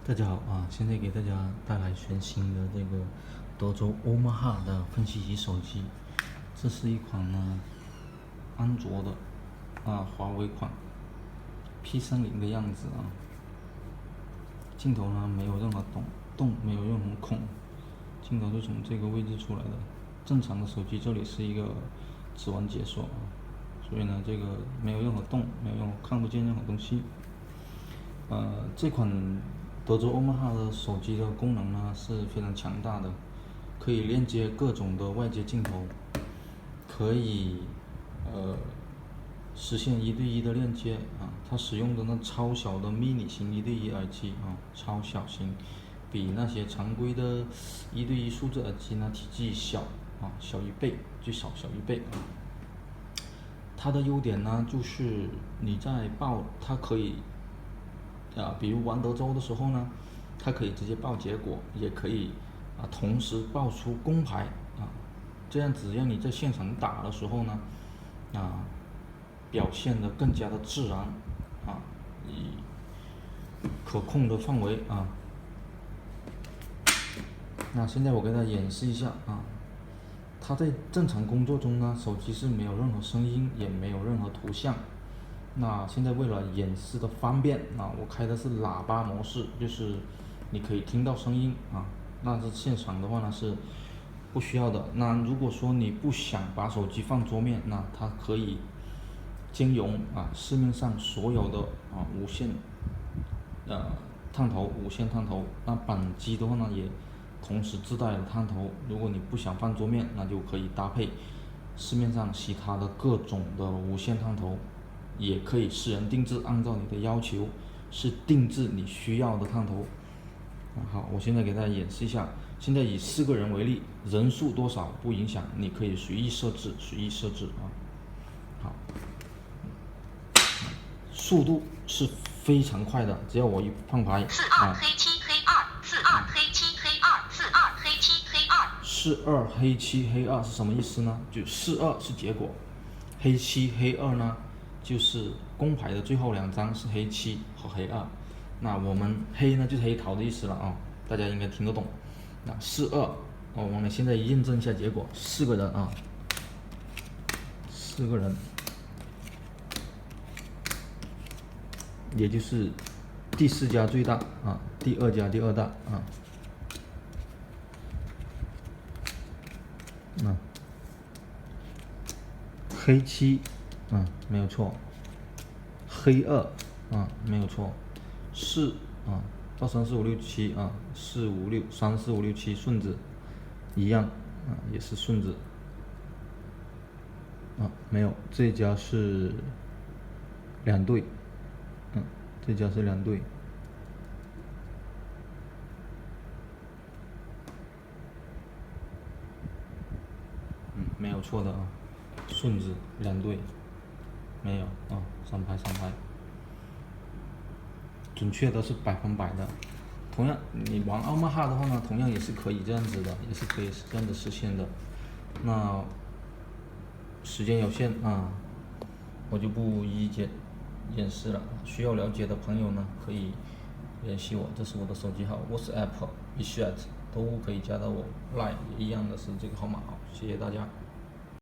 大家好啊！现在给大家带来全新的这个德州欧马哈的分析级手机，这是一款呢安卓的华为款 P30的样子啊。镜头呢没有任何洞，没有任何孔，镜头就从这个位置出来的。正常的手机这里是一个指纹解锁啊，所以呢这个没有任何洞，没有看不见任何东西。这款德州欧马哈的手机的功能呢是非常强大的，可以链接各种的外接镜头，可以实现1对1的链接啊。它使用的那超小的迷你型1对1耳机啊，超小型，比那些常规的1对1数字耳机呢体积小啊，小1倍，最少小1倍啊。它的优点呢就是你在它可以比如玩德州的时候呢，它可以直接报结果，也可以同时报出公牌啊，这样子让你在现场打的时候呢表现得更加的自然啊，以可控的范围啊。那现在我给大家演示一下啊，它在正常工作中呢，手机是没有任何声音，也没有任何图像。那现在为了演示的方便啊，我开的是喇叭模式，就是你可以听到声音啊。那是现场的话呢是不需要的。那如果说你不想把手机放桌面，那它可以兼容市面上所有的无线探头，无线探头。那本机的话呢也同时自带了探头，如果你不想放桌面，那就可以搭配市面上其他的各种的无线探头，也可以私人定制，按照你的要求是定制你需要的探头。好，我现在给大家演示一下。现在以4个人为例，人数多少不影响，你可以随意设置啊。好，速度是非常快的，只要我一放牌42黑7黑2 42黑7黑2 42黑7黑2 42黑7黑2是什么意思呢？就42是结果，黑7黑2呢就是公牌的最后2张是黑7和黑2。那我们黑呢就是黑桃的意思了啊，大家应该听得懂。那42我们现在验证一下结果，4个人啊，4个人，也就是第4家最大啊，第2家第2大啊。黑7没有错，黑2没有错，42 3 4 5 6 74 5 6 3 4 5 6 7顺子一样也是顺子没有，这家是2对，这家是2对。没有错的啊，顺子2对，没有3排，准确的是100%的。同样，你玩欧马哈的话呢，同样也是可以这样子的，也是可以这样子实现的。那时间有限我就不一一演示了。需要了解的朋友呢，可以联系我，这是我的手机号 ，WhatsApp、WeChat 都可以加到我 ，Line 也一样的是这个号码。好，谢谢大家。